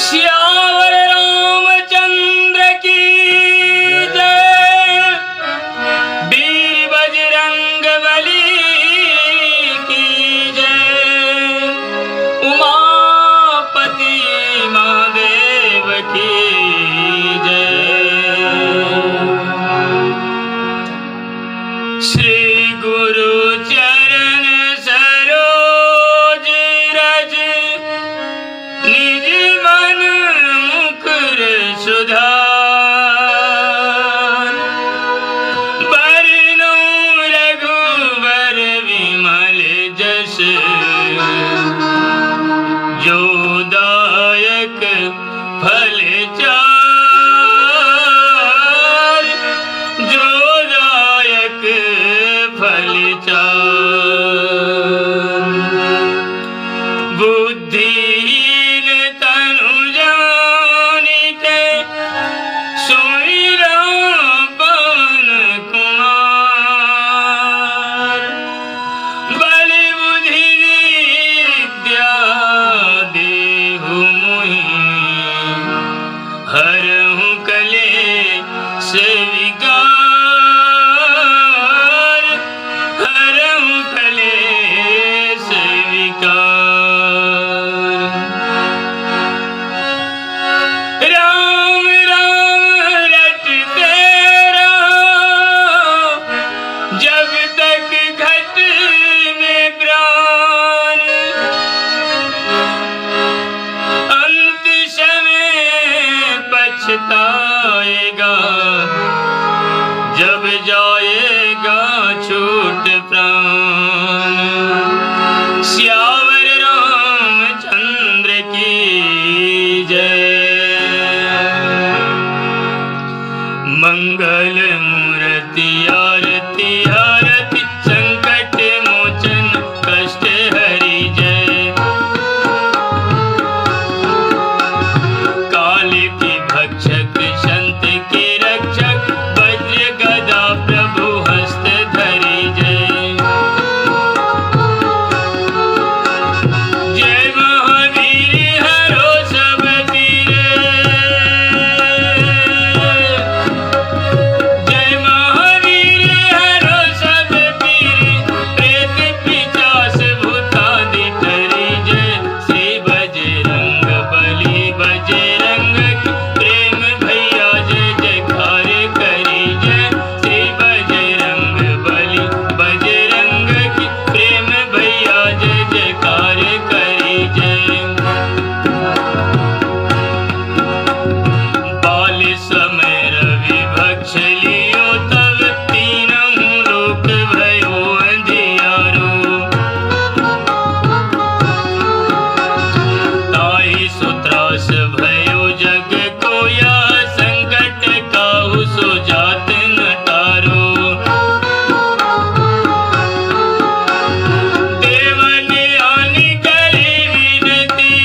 श्यावर रामचंद्र की जय, वीर बजरंग बली की जय, उमापति महादेव की जय। श्री गुरु चरण सरोज रज, निज मन मुकुर सुधार, बरनौ रघुबर विमल जस, जो दायक फल चार, जो दायक फल चार। बुद्धिहीन तनु जानिके, सुमिरौ पवन कुमार, बलि बुद्धि विद्या देहु मोहि, हरहु कलेश विकार, हरहु कलेश विकार। राम राम रटते रहो, जब तक घट में प्राण, अंत समय पछताएगा, जब जाएगा छूट प्राण। श्यावर रामचंद्र की जय। मंगल मूर्ति आरती आरती, संकट मोचन कष्ट हरि जय। काल की भक्षक संत के रक्षक, वज्र गदा प्रभु हस्त धरि जय। जय महावीर हरो सब वीर, जय महावीर हरो सब वीर, प्रेत पिशाच भूतादि टरी जय। श्री बजरंग बली बजरंग की, प्रेम भैया जय जयकार करी जय। श्री बजरंग बली बजरंग की, प्रेम भैया जय जयकार करी जय। बाल समय रवि भक्ष लियो तब, तीनों लोक भयो अंधियारो। ताहि सो त्रास भयो जग कोया, संकट काहू सो जात न तारो। देवन आनि करि विनती,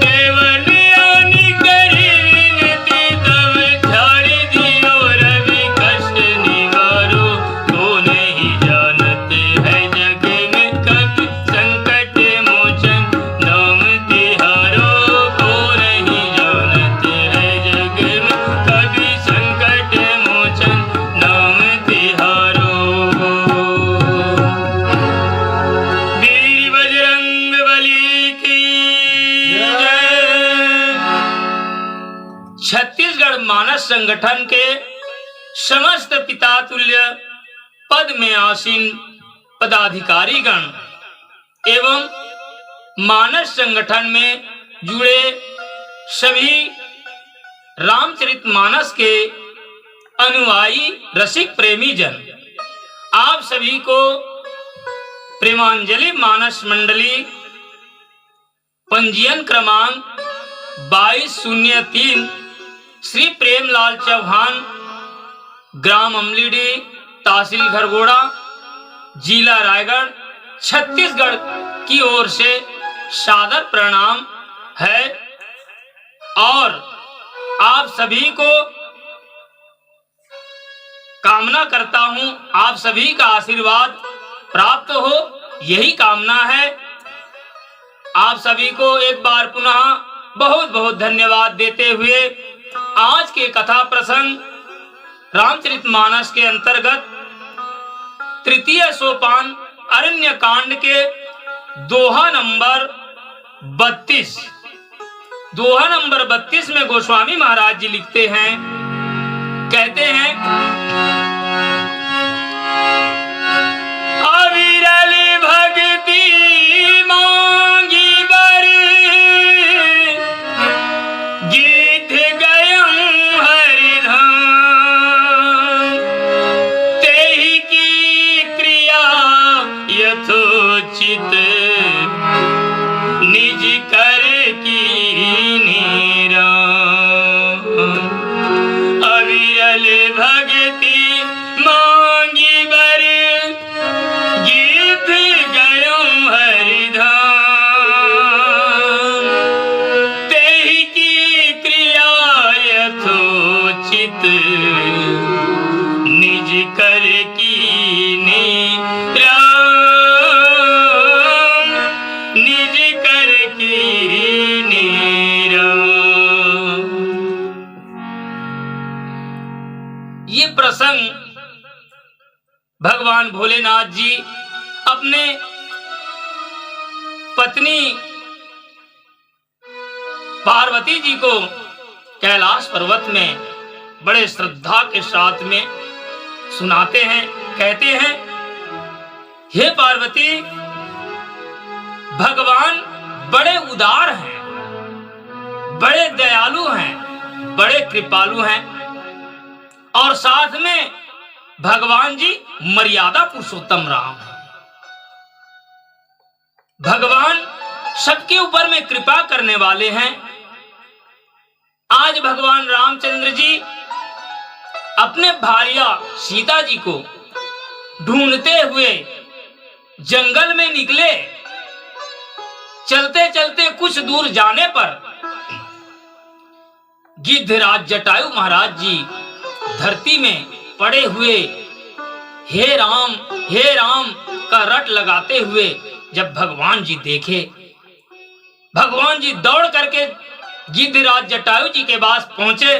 देवन आनि करि विनती, तब झाड़ि दियो रवि कष्ट निवारो। को नहीं जानत है जग में कवि, संकट मोचन नाम तिहारो। को नहीं जानत है जग में कवि, संकट मोचन नाम तिहारो। वीर बजरंग बली की जय। छत्तीसगढ़ मानस संगठन के समस्त पिता तुल्य पद में आसीन पदाधिकारी गण एवं मानस संगठन में जुड़े सभी रामचरितमानस के अनुयायी रसिक प्रेमी जन, आप सभी को प्रेमांजलि मानस मंडली पंजीयन क्रमांक 2203, श्री प्रेमलाल चौहान, ग्राम अमलीडी, तहसील खरगोड़ा, जिला रायगढ़, छत्तीसगढ़ की ओर से सादर प्रणाम है। और आप सभी को कामना करता हूं आप सभी का आशीर्वाद प्राप्त हो, यही कामना है। आप सभी को एक बार पुनः बहुत बहुत धन्यवाद देते हुए आज के कथा प्रसंग रामचरितमानस के अंतर्गत तृतीय सोपान अरण्य कांड के दोहा नंबर 32 में गोस्वामी महाराज जी लिखते हैं, कहते हैं, अविरल भक्ति मांगी बर गीत गयं हरिधाम, तेहि की क्रिया यथोचित निज कर कीन्ही राम। अविरल भक्ति मांगी बर गीत गयं हरिधाम, तेहि की क्रिया यथोचित निज कर कीन्ही राम, निज कर कीन्ही राम। ये प्रसंग भगवान भोलेनाथ जी अपने पत्नी पार्वती जी को कैलाश पर्वत में बड़े श्रद्धा के साथ में सुनाते हैं। कहते हैं, हे पार्वती, भगवान बड़े उदार हैं, बड़े दयालु हैं, बड़े कृपालु हैं और साथ में भगवान जी मर्यादा पुरुषोत्तम राम हैं। भगवान सबके ऊपर में कृपा करने वाले हैं। आज भगवान रामचंद्र जी अपने भार्या सीता जी को ढूंढते हुए जंगल में निकले। चलते चलते कुछ दूर जाने पर गिद्धराज जटायु महाराज जी धरती में पड़े हुए हे राम का रट लगाते हुए जब भगवान जी देखे, भगवान जी दौड़ करके गिद्धराज जटायु जी के पास पहुंचे।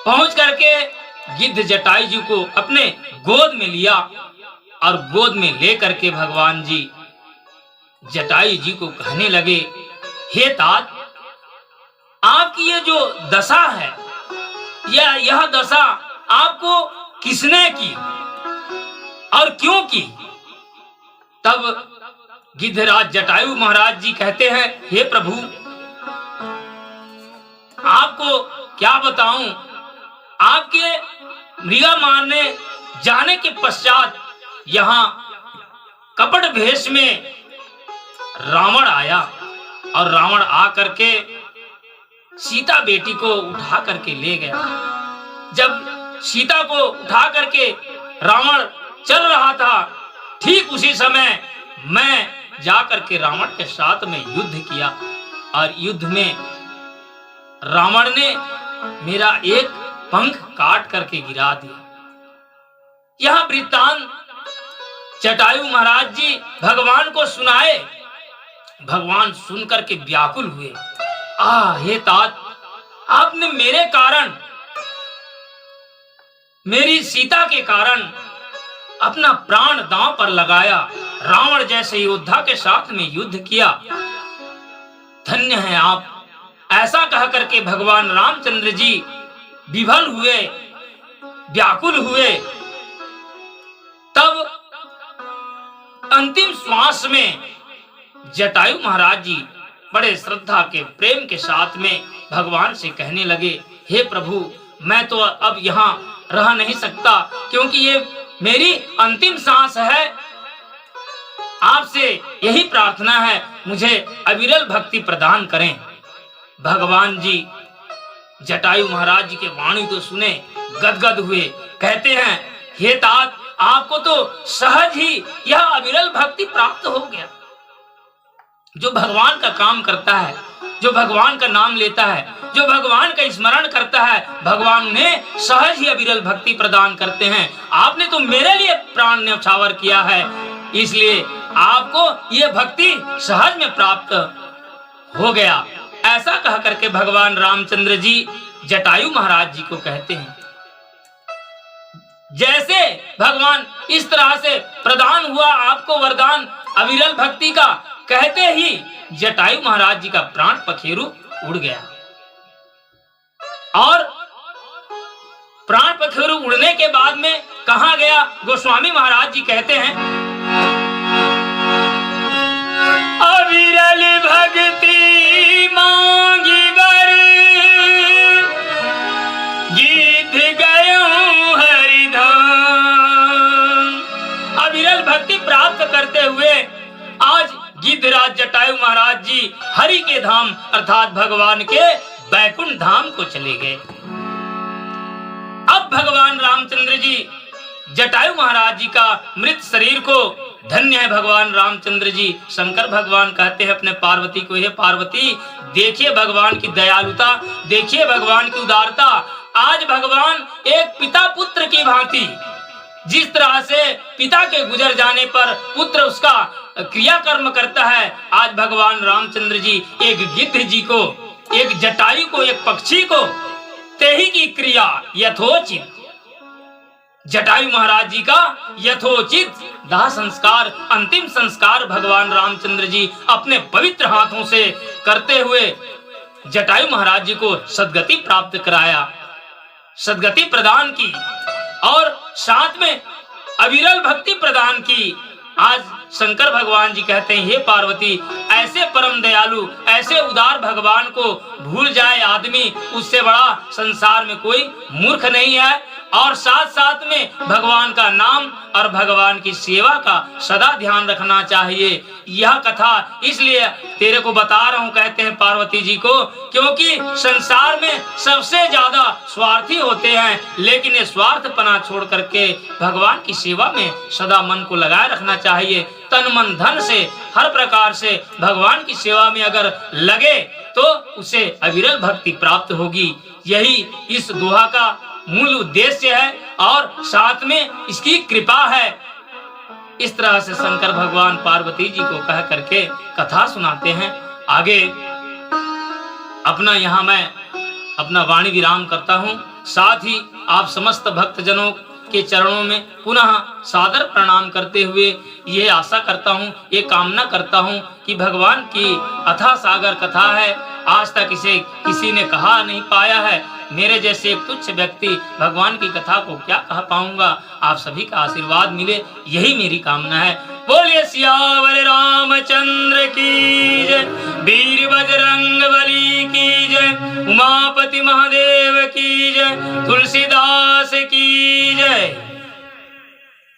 पहुंच करके गिद्ध जटायु जी को अपने गोद में लिया और गोद में ले करके भगवान जी जटायु जी को कहने लगे, हे तात, आपकी ये जो दशा है, यह दशा आपको किसने की और क्यों की? तब गिद्धराज जटायु महाराज जी कहते हैं, हे प्रभु, आपको क्या बताऊं, आपके मृगा मारने जाने के पश्चात यहाँ कपट भेष में रावण आया और रावण आ करके सीता बेटी को उठा करके ले गया। जब सीता को उठा करके रावण चल रहा था, ठीक उसी समय मैं जाकर के रावण के साथ में युद्ध किया और युद्ध में रावण ने मेरा एक पंख काट करके गिरा दिया। यह वृत्तांत जटायु महाराज जी भगवान को सुनाए। भगवान सुनकर के व्याकुल हुए, हे तात, आपने मेरे कारण, मेरी सीता के कारण अपना प्राण दांव पर लगाया, रावण जैसे योद्धा के साथ में युद्ध किया। धन्य है आप। ऐसा कह करके भगवान रामचंद्र जी विभल हुए, व्याकुल हुए। तब अंतिम श्वास में जटायु महाराज जी बड़े श्रद्धा के प्रेम के साथ में भगवान से कहने लगे, हे प्रभु, मैं तो अब यहाँ रह नहीं सकता क्योंकि ये मेरी अंतिम सांस है। आपसे यही प्रार्थना है, मुझे अविरल भक्ति प्रदान करें। भगवान जी जटायु महाराज जी के वाणी को सुने, गदगद हुए। कहते हैं, हे तात, आपको तो सहज ही यह अविरल भक्ति प्राप्त हो गया। जो भगवान का काम करता है, जो भगवान का नाम लेता है, जो भगवान का स्मरण करता है, भगवान उन्हें सहज ही अविरल भक्ति प्रदान करते हैं। आपने तो मेरे लिए प्राण न्यौछावर किया है, इसलिए आपको ये भक्ति सहज में प्राप्त हो गया। ऐसा कह करके भगवान रामचंद्र जी जटायु महाराज जी को कहते हैं। जैसे भगवान इस तरह से प्रदान हुआ आपको वरदान अविरल भक्ति का, कहते ही जटायु महाराज जी का प्राण पखेरु उड़ गया। और प्राण पखेरु उड़ने के बाद में कहां गया? गोस्वामी महाराज जी कहते हैं, अविरल भक्ति मांगी वर गीत गयो हरिधाम। अविरल भक्ति प्राप्त करते हुए आज गिद्धराज जटायु महाराज जी हरि के धाम अर्थात भगवान के बैकुंठ धाम को चले गए। अब भगवान रामचंद्र जी जटायु महाराज जी का मृत शरीर को, धन्य है भगवान रामचंद्र जी, शंकर भगवान कहते हैं अपने पार्वती को, हे पार्वती देखिए भगवान की दयालुता, देखिए भगवान की उदारता। आज भगवान एक पिता पुत्र की भांति, जिस तरह से पिता के गुजर जाने पर पुत्र उसका क्रियाकर्म करता है, आज भगवान रामचंद्र जी एक गिद्ध जी को, एक जटायु को, एक पक्षी को तेही की क्रिया यथोचित, जटायु महाराज जी का यथोचित दाह संस्कार, अंतिम संस्कार भगवान रामचंद्र जी अपने पवित्र हाथों से करते हुए जटायु महाराज जी को सद्गति प्राप्त कराया, सद्गति प्रदान की और साथ में अविरल भक्ति प्रदान की। आज शंकर भगवान जी कहते हैं, हे पार्वती ऐसे परम दयालु, ऐसे उदार भगवान को भूल जाए आदमी, उससे बड़ा संसार में कोई मूर्ख नहीं है। और साथ साथ में भगवान का नाम और भगवान की सेवा का सदा ध्यान रखना चाहिए। यह कथा इसलिए तेरे को बता रहा हूँ, कहते हैं पार्वती जी को, क्योंकि संसार में सबसे ज्यादा स्वार्थी होते हैं, लेकिन ये स्वार्थपना छोड़ करके भगवान की सेवा में सदा मन को लगाए रखना चाहिए। तन मन धन से हर प्रकार से भगवान की सेवा में अगर लगे तो उसे अविरल भक्ति प्राप्त होगी। यही इस दोहा का मूल उद्देश्य है और साथ में इसकी कृपा है। इस तरह से शंकर भगवान पार्वती जी को कह करके कथा सुनाते हैं। आगे अपना यहाँ मैं अपना वाणी विराम करता हूँ। साथ ही आप समस्त भक्तजनों के चरणों में पुनः सादर प्रणाम करते हुए ये आशा करता हूँ, ये कामना करता हूँ कि भगवान की अथाह सागर कथा है, आज तक इसे किसी ने कहा नहीं पाया है। मेरे जैसे एक तुच्छ व्यक्ति भगवान की कथा को क्या कह पाऊंगा। आप सभी का आशीर्वाद मिले, यही मेरी कामना है। बोलिए सियावर रामचंद्र की जय, वीर बजरंग बली की जय, उमापति महादेव की जय, तुलसीदास की जय।